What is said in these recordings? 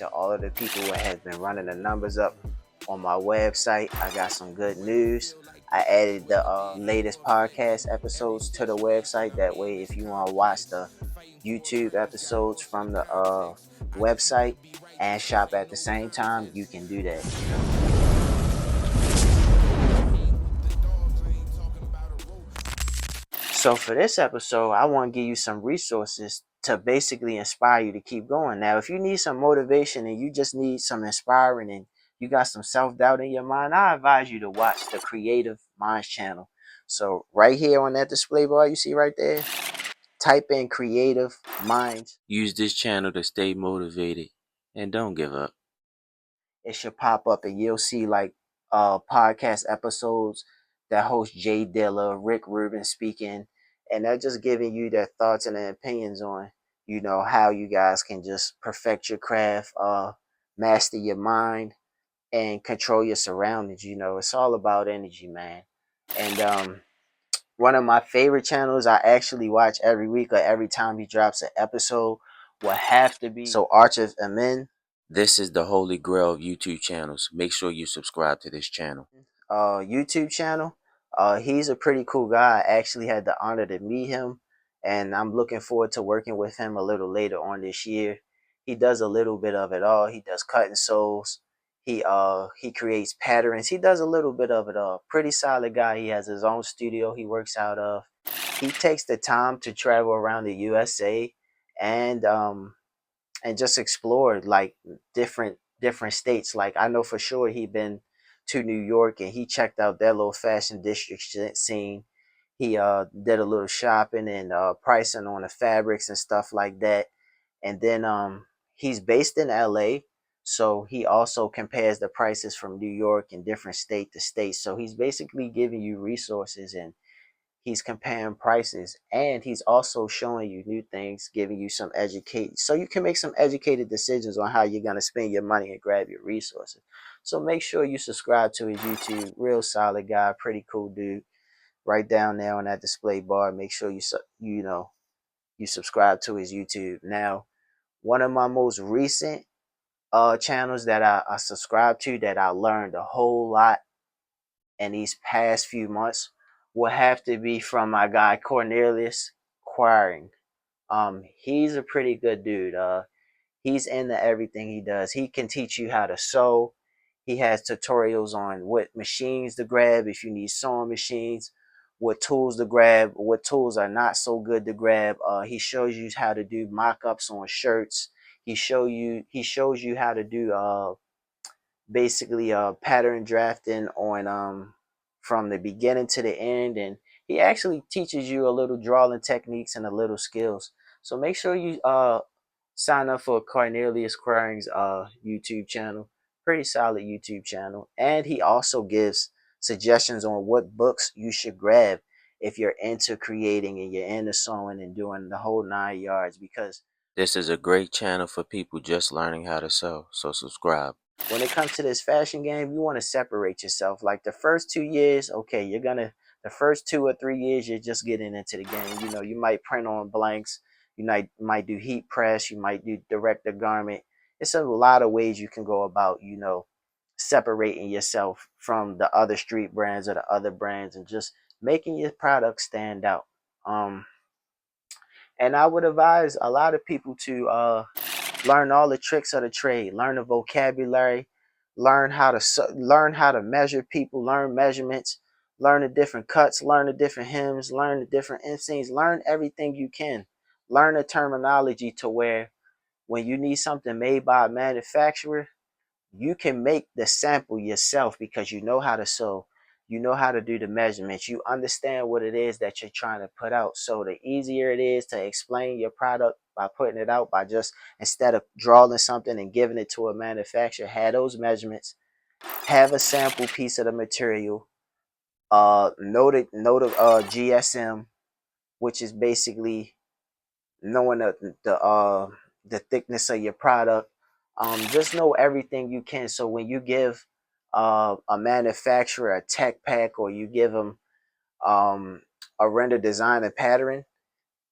to all of the people who has been running the numbers up on my website. I got some good news. I added the latest podcast episodes to the website. That way, if you want to watch the YouTube episodes from the website and shop at the same time, you can do that. So for this episode, I want to give you some resources to basically inspire you to keep going. Now, if you need some motivation and you just need some inspiring and you got some self-doubt in your mind, I advise you to watch the Creative Minds channel. So right here on that display bar you see right there, type in Creative Minds. Use this channel to stay motivated and don't give up. It should pop up and you'll see like podcast episodes that host Jay Dilla, Rick Rubin speaking, and they're just giving you their thoughts and their opinions on, how you guys can just perfect your craft, master your mind, and control your surroundings. It's all about energy, man. And one of my favorite channels I actually watch every week or every time he drops an episode will have to be Arch of Amen. This is the holy grail of YouTube channels. Make sure you subscribe to this channel. YouTube channel. He's a pretty cool guy. I actually had the honor to meet him, and I'm looking forward to working with him a little later on this year. He does a little bit of it all. He does cutting soles. He creates patterns. He does a little bit of it all. Pretty solid guy. He has his own studio he works out of. He takes the time to travel around the USA and just explore like different states. Like I know for sure he been to New York and he checked out that little fashion district scene. He did a little shopping and pricing on the fabrics and stuff like that. And then he's based in LA, so he also compares the prices from New York and different state to state. So he's basically giving you resources and he's comparing prices, and he's also showing you new things, giving you some educate so you can make some educated decisions on how you're going to spend your money and grab your resources. So make sure you subscribe to his YouTube. Real solid guy, pretty cool dude. Right down there on that display bar, make sure you subscribe to his YouTube. Now, one of my most recent channels that I subscribe to that I learned a whole lot in these past few months will have to be from my guy Cornelius Quiring. He's a pretty good dude. He's into everything he does. He can teach you how to sew. He has tutorials on what machines to grab if you need sewing machines, what tools to grab, what tools are not so good to grab. He shows you how to do mock-ups on shirts. He shows you how to do basically pattern drafting on from the beginning to the end, and he actually teaches you a little drawing techniques and a little skills. So make sure you sign up for Cornelius Quiring's YouTube channel. Pretty solid YouTube channel. And he also gives suggestions on what books you should grab if you're into creating and you're into sewing and doing the whole 9 yards, because This is a great channel for people just learning how to sew, so subscribe. when it comes to this fashion game, you want to separate yourself. Like the first 2 years, okay, the first 2 or 3 years, you're just getting into the game. You might print on blanks, you might do heat press, you might do direct the garment. It's a lot of ways you can go about, separating yourself from the other street brands or the other brands and just making your product stand out. And I would advise a lot of people to learn all the tricks of the trade, learn the vocabulary, learn how to measure people, learn measurements, learn the different cuts, learn the different hems, learn the different inseams, learn everything you can. Learn the terminology to where when you need something made by a manufacturer, you can make the sample yourself because you know how to sew, you know how to do the measurements, you understand what it is that you're trying to put out. So the easier it is to explain your product by putting it out, by just instead of drawing something and giving it to a manufacturer, have those measurements, have a sample piece of the material, know the GSM, which is basically knowing the thickness of your product. Just know everything you can. So when you give a manufacturer a tech pack or you give them a render design and pattern,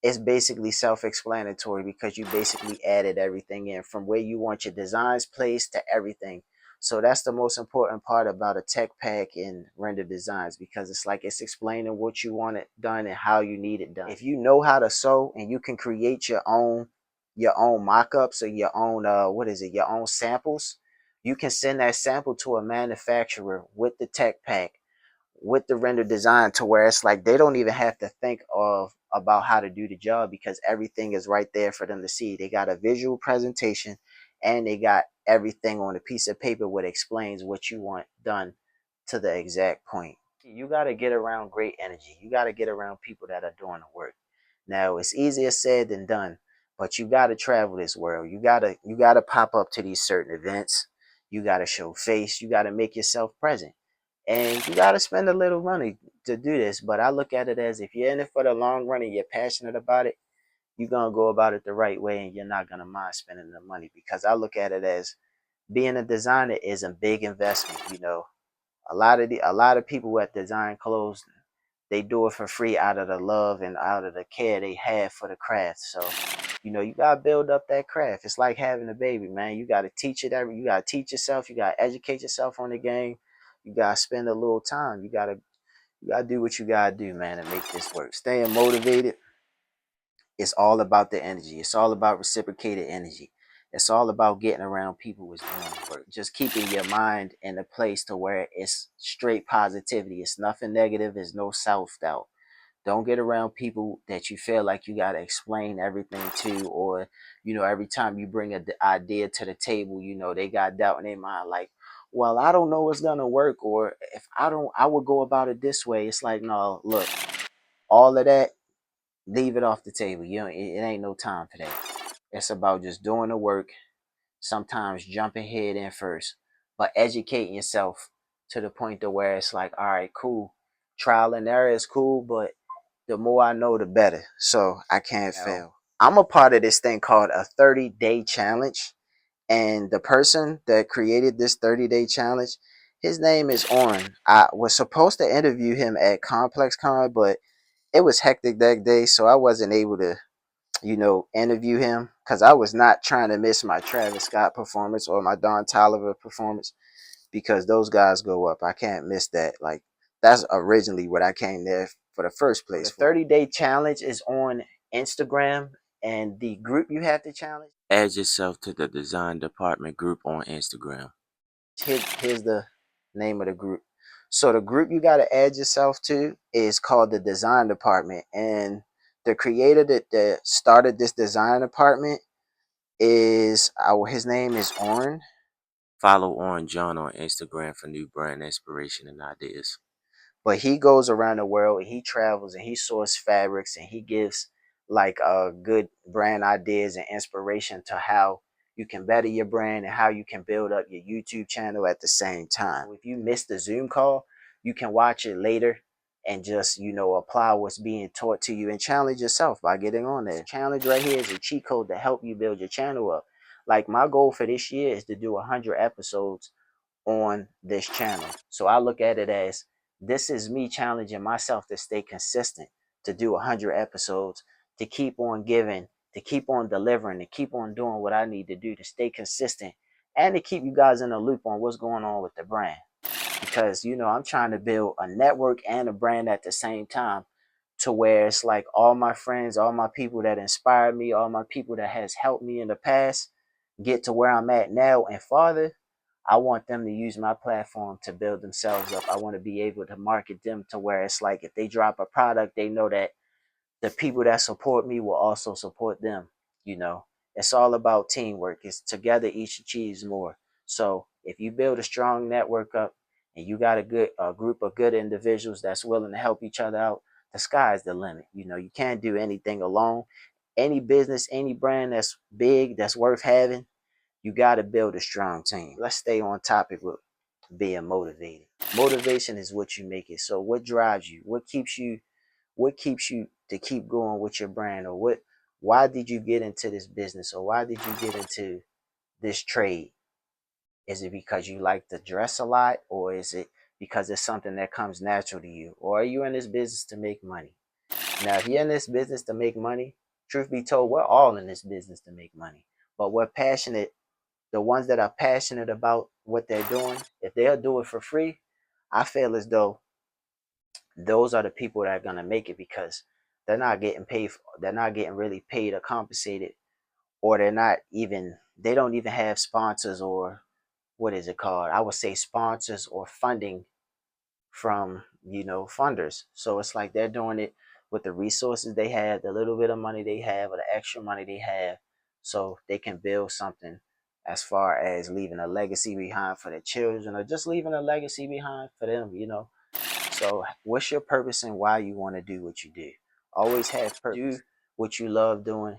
it's basically self-explanatory because you basically added everything in from where you want your designs placed to everything. So that's the most important part about a tech pack in render designs, because it's like it's explaining what you want it done and how you need it done. If you know how to sew and you can create your own mock-ups or your own your own samples, you can send that sample to a manufacturer with the tech pack, with the render design, to where it's like they don't even have to think of about how to do the job because everything is right there for them to see. They got a visual presentation and they got everything on a piece of paper what explains what you want done to the exact point. You got to get around great energy. You got to get around people that are doing the work. Now, it's easier said than done, but you got to travel this world. You got to pop up to these certain events. You got to show face. You got to make yourself present, and you got to spend a little money to do this. But I look at it as, if you're in it for the long run and you're passionate about it, you're going to go about it the right way and you're not going to mind spending the money, because I look at it as being a designer is a big investment. A lot of people that design clothes, they do it for free out of the love and out of the care they have for the craft. So you gotta build up that craft. It's like having a baby, man. You gotta teach it every. You gotta teach yourself. You gotta educate yourself on the game. You gotta spend a little time. You gotta do what you gotta do, man, to make this work. Staying motivated, it's all about the energy. It's all about reciprocated energy. It's all about getting around people who's doing the work. Just keeping your mind in a place to where it's straight positivity. It's nothing negative. There's no self-doubt. Don't get around people that you feel like you got to explain everything to, or every time you bring an idea to the table, they got doubt in their mind, like, well, I don't know what's gonna work, or if I don't, I would go about it this way. It's like, no, look, all of that, leave it off the table. It ain't no time for that. It's about just doing the work, sometimes jumping head in first, but educating yourself to the point to where it's like, all right, cool, trial and error is cool, but the more I know, the better. So I can't fail. I'm a part of this thing called a 30-day challenge. And the person that created this 30-day challenge, his name is Oren. I was supposed to interview him at Complexcon, but it was hectic that day, so I wasn't able to, interview him, because I was not trying to miss my Travis Scott performance or my Don Toliver performance, because those guys go up. I can't miss that. Like, that's originally what I came there for the first place. The 30-day challenge is on Instagram, and the group you have to challenge. Add yourself to the design department group on Instagram. Here's the name of the group. So the group you got to add yourself to is called the design department, and the creator that started this design department is his name is Oren. Follow Orange John on Instagram for new brand inspiration and ideas. But he goes around the world and he travels and he sources fabrics and he gives like good brand ideas and inspiration to how you can better your brand and how you can build up your YouTube channel at the same time. If you missed the Zoom call, you can watch it later and just apply what's being taught to you and challenge yourself by getting on there. This challenge right here is a cheat code to help you build your channel up. Like, my goal for this year is to do 100 episodes on this channel. So I look at it as, this is me challenging myself to stay consistent, to do 100 episodes, to keep on giving, to keep on delivering, to keep on doing what I need to do to stay consistent, and to keep you guys in the loop on what's going on with the brand. Because, I'm trying to build a network and a brand at the same time, to where it's like all my friends, all my people that inspired me, all my people that has helped me in the past get to where I'm at now and farther. I want them to use my platform to build themselves up. I want to be able to market them to where it's like, if they drop a product, they know that the people that support me will also support them. It's all about teamwork. It's together each achieves more. So if you build a strong network up and you got a group of good individuals that's willing to help each other out, the sky's the limit. You can't do anything alone. Any business, any brand that's big, that's worth having, you got to build a strong team. Let's stay on topic with being motivated. Motivation is what you make it. So what drives you? What keeps you to keep going with your brand? Or why did you get into this business? Or why did you get into this trade? Is it because you like to dress a lot? Or is it because it's something that comes natural to you? Or are you in this business to make money? Now, if you're in this business to make money, truth be told, we're all in this business to make money. But we're passionate, the ones that are passionate about what they're doing, if they'll do it for free, I feel as though those are the people that are gonna make it because they're not getting paid. They're not getting really paid or compensated, or they don't even have sponsors or what is it called? I would say sponsors or funding from funders. So it's like they're doing it with the resources they have, the little bit of money they have, or the extra money they have, so they can build something as far as leaving a legacy behind for their children or just leaving a legacy behind for them. So what's your purpose and why you want to do what you do? Always have purpose. Do what you love doing,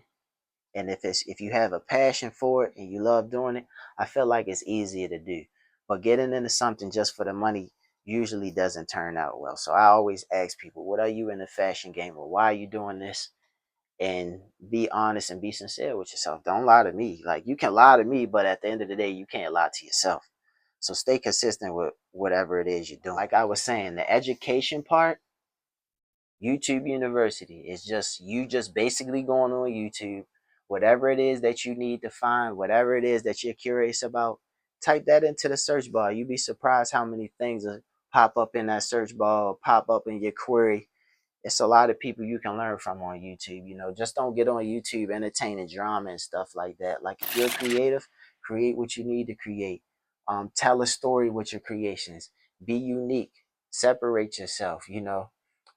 and if you have a passion for it and you love doing it, I feel like it's easier to do. But getting into something just for the money usually doesn't turn out well. So I always ask people, what are you in the fashion game, or why are you doing this? And be honest and be sincere with yourself. Don't lie to me. Like, you can lie to me, but at the end of the day you can't lie to yourself. So stay consistent with whatever it is you're doing. Like I was saying, the education part, YouTube University is just basically going on YouTube. Whatever it is that you need to find, whatever it is that you're curious about, type that into the search bar. You'd be surprised how many things will pop up in that search bar, pop up in your query. It's a lot of people you can learn from on YouTube. Just don't get on YouTube entertaining drama and stuff like that. Like, if you're creative, create what you need to create. Tell a story with your creations. Be unique. Separate yourself.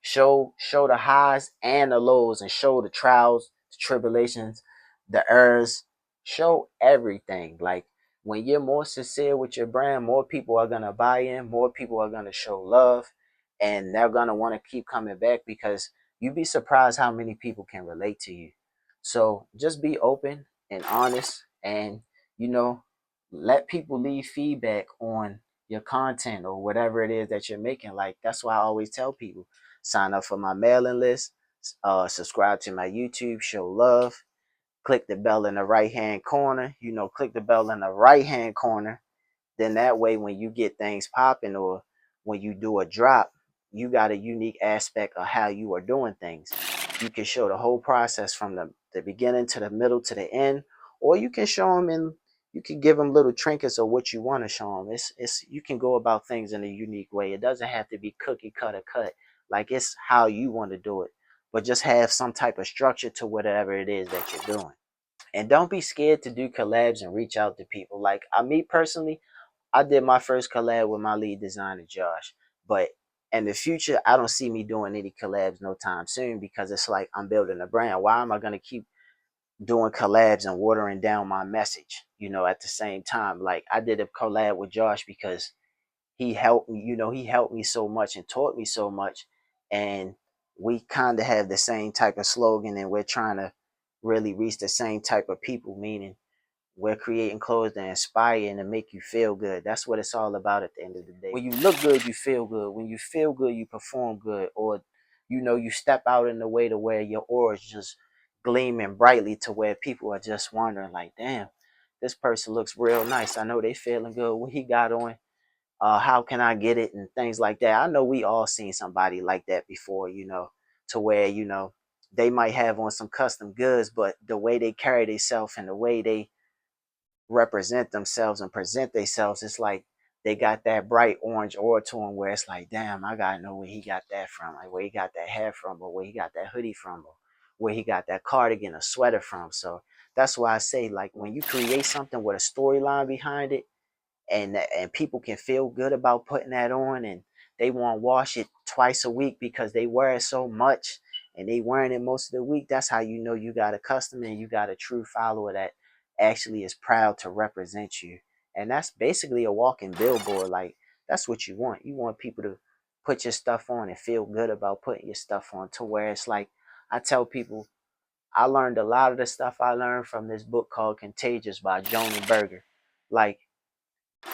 Show the highs and the lows, and show the trials, the tribulations, the errors. Show everything. Like, when you're more sincere with your brand, more people are gonna buy in. More people are gonna show love, and they're gonna want to keep coming back because you'd be surprised how many people can relate to you. So just be open and honest, and you know, let people leave feedback on your content or whatever it is that you're making. Like, that's why I always tell people, sign up for my mailing list, subscribe to my YouTube, show love, click the bell in the right hand corner. Click the bell in the right hand corner, then that way, when you get things popping or when you do a drop, you got a unique aspect of how you are doing things. You can show the whole process from the beginning to the middle to the end, or you can show them you can give them little trinkets of what you want to show them. It's you can go about things in a unique way. It doesn't have to be cookie cutter cut. Like, it's how you want to do it, but just have some type of structure to whatever it is that you're doing. And don't be scared to do collabs and reach out to people. Like, me personally, I did my first collab with my lead designer, Josh. But in the future, I don't see me doing any collabs no time soon, because it's like I'm building a brand. Why am I going to keep doing collabs and watering down my message, at the same time? Like, I did a collab with Josh because he helped me so much and taught me so much. And we kind of have the same type of slogan, and we're trying to really reach the same type of people, meaning we're creating clothes that inspire and to make you feel good. That's what it's all about at the end of the day. When you look good, you feel good. When you feel good, you perform good. Or, you step out in the way to where your aura is just gleaming brightly, to where people are just wondering, like, damn, this person looks real nice. I know they feeling good. What he got on? How can I get it? And things like that. I know we all seen somebody like that before, to where, they might have on some custom goods, but the way they carry themselves and the way they represent themselves and present themselves, it's like they got that bright orange aura to them, where it's like, damn, I gotta know where he got that from, like where he got that hat from, or where he got that hoodie from, or where he got that cardigan or sweater from. So that's why I say, like, when you create something with a storyline behind it, and people can feel good about putting that on, and they want to wash it twice a week because they wear it so much and they wearing it most of the week, that's how you know you got a customer and you got a true follower that actually is proud to represent you. And that's basically a walking billboard. Like, that's what you want people to put your stuff on and feel good about putting your stuff on, to where it's like, I tell people, I learned a lot of the stuff I learned from this book called Contagious by Joan Berger. Like,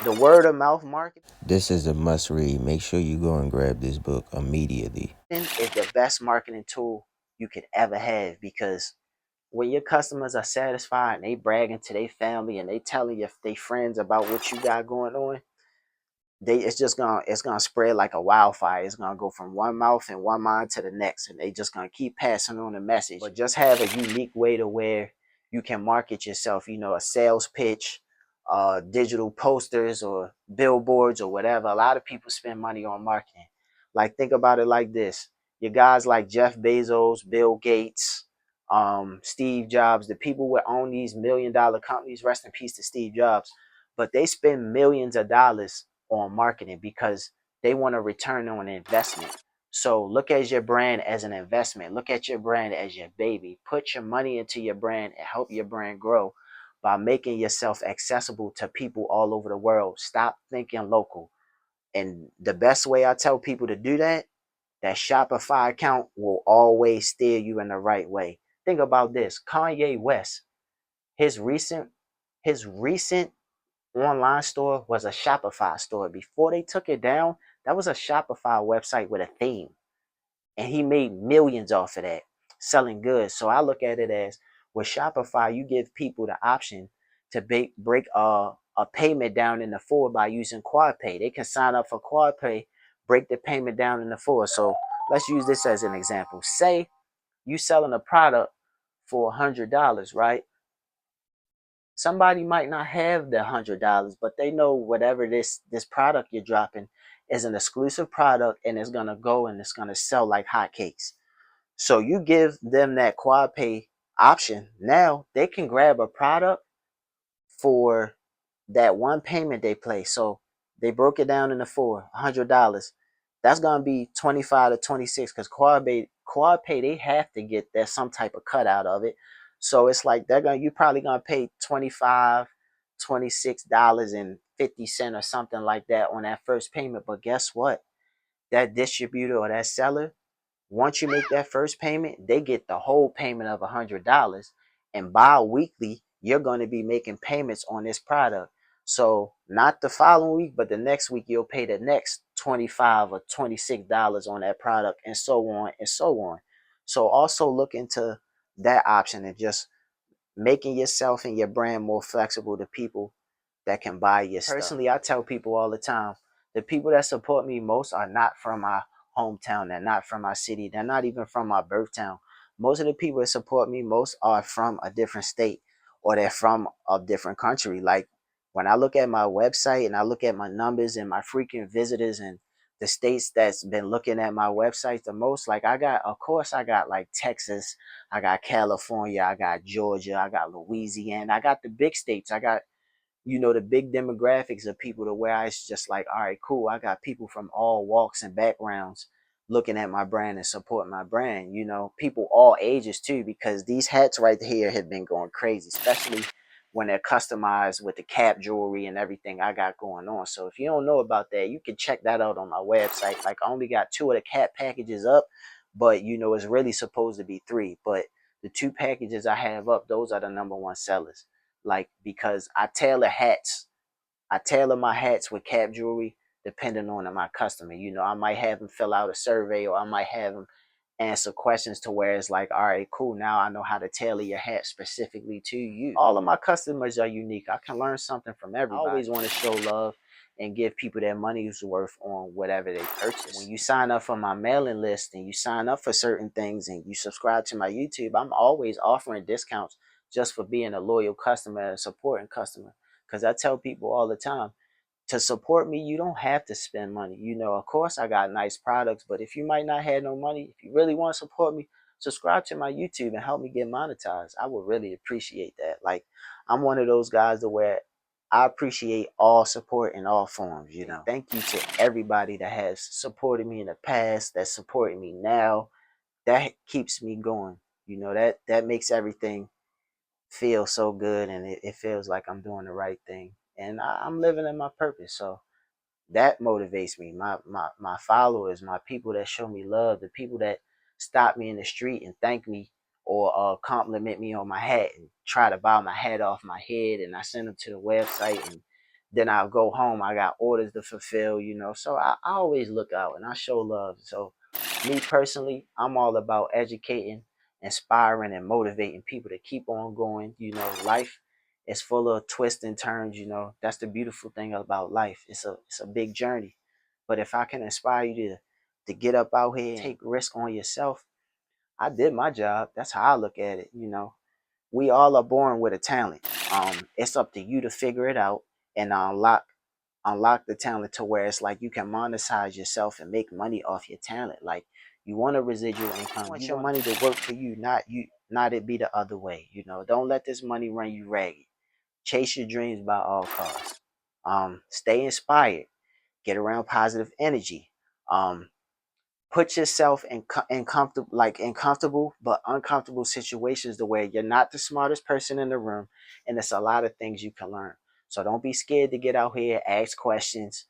the word of mouth marketing This is a must read. Make sure you go and grab this book immediately. is the best marketing tool you could ever have, because when your customers are satisfied and they bragging to their family and they telling their friends about what you got going on, it's gonna spread like a wildfire. It's gonna go from one mouth and one mind to the next, and they just gonna keep passing on the message. But just have a unique way to where you can market yourself. You know, a sales pitch, digital posters or billboards or whatever. A lot of people spend money on marketing. Like, think about it like this: your guys like Jeff Bezos, Bill Gates, Steve Jobs, the people who own these $1 million companies. Rest in peace to Steve Jobs. But they spend millions of dollars on marketing because they want a return on investment. So look at your brand as an investment. Look at your brand as your baby. Put your money into your brand and help your brand grow by making yourself accessible to people all over the world. Stop thinking local. And the best way I tell people to do that, that Shopify account will always steer you in the right way. Think about this. Kanye West, his recent his recent online store was a Shopify store. Before they took it down, that was a Shopify website with a theme. And he made millions off of that, selling goods. So I look at it as, with Shopify, you give people the option to break a payment down into four by using Quad Pay. They can sign up for Quad Pay, break the payment down into four. So let's use this as an example. Say you selling a product for $100, right? Somebody might not have the $100, but they know whatever this product you're dropping is an exclusive product and it's gonna go and it's gonna sell like hotcakes. So you give them that quad pay option. Now they can grab a product for that one payment they place. So they broke it down into four, $100. That's gonna be 25 to 26 because quad pay they have to get that some type of cut out of it. So it's like you probably gonna pay 25, $26 and 50 cents or something like that on that first payment. But guess what? That distributor or that seller, once you make that first payment, they get the whole payment of $100, and bi-weekly you're going to be making payments on this product. So not the following week, but the next week you'll pay the next 25 or $26 on that product, and so on and so on. So also look into that option and just making yourself and your brand more flexible to people that can buy your stuff. Personally, I tell people all the time, the people that support me most are not from my hometown. They're not from my city. They're not even from my birth town. Most of the people that support me most are from a different state or they're from a different country. Like, when I look at my website and I look at my numbers and my frequent visitors and the states that's been looking at my website the most, like, of course I got like Texas, I got California, I got Georgia, I got Louisiana, I got the big states, I got, the big demographics of people to where it's just like, all right, cool. I got people from all walks and backgrounds looking at my brand and supporting my brand. People all ages too, because these hats right here have been going crazy, especially when they're customized with the cap jewelry and everything I got going on. So if you don't know about that, you can check that out on my website. Like, I only got two of the cap packages up, but it's really supposed to be three. But the two packages I have up, those are the number one sellers. Like, because I tailor my hats with cap jewelry depending on my customer. I might have them fill out a survey, or I might have them answer questions to where it's like, all right, cool, now I know how to tailor your hat specifically to you. All of my customers are unique. I can learn something from everybody. I always want to show love and give people their money's worth on whatever they purchase. When you sign up for my mailing list and you sign up for certain things and you subscribe to my YouTube, I'm always offering discounts just for being a loyal customer and a supporting customer. Because I tell people all the time, to support me, you don't have to spend money. Of course, I got nice products, but if you might not have no money, if you really want to support me, subscribe to my YouTube and help me get monetized. I would really appreciate that. Like, I'm one of those guys to where I appreciate all support in all forms. Thank you to everybody that has supported me in the past, that's supporting me now. That keeps me going. That makes everything feel so good, and it feels like I'm doing the right thing, and I'm living in my purpose. So that motivates me. My followers, my people that show me love, the people that stop me in the street and thank me, or compliment me on my hat and try to buy my hat off my head, and I send them to the website, and then I'll go home. I got orders to fulfill, So I always look out and I show love. So me personally, I'm all about educating, inspiring, and motivating people to keep on going. Life It's full of twists and turns, you know. That's the beautiful thing about life. It's a big journey. But if I can inspire you to get up out here and take risk on yourself, I did my job. That's how I look at it, you know. We all are born with a talent. It's up to you to figure it out and unlock the talent to where it's like you can monetize yourself and make money off your talent. Like you want a residual income. You want your money to work for you, not it be the other way. You know, don't let this money run you ragged. Chase your dreams by all costs. Stay inspired. Get around positive energy. Um, Put yourself in comfortable in comfortable but uncomfortable situations to where you're not the smartest person in the room, and there's a lot of things you can learn. So don't be scared to get out here, ask questions,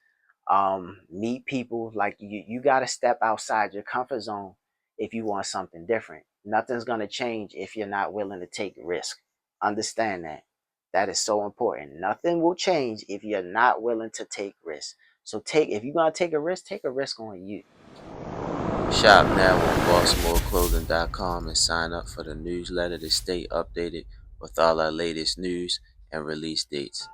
meet people. Like you got to step outside your comfort zone if you want something different. Nothing's going to change if you're not willing to take risk. Understand that. That is so important. Nothing will change if you're not willing to take risks. So if you're going to take a risk on you. Shop now on bossmoreclothing.com and sign up for the newsletter to stay updated with all our latest news and release dates.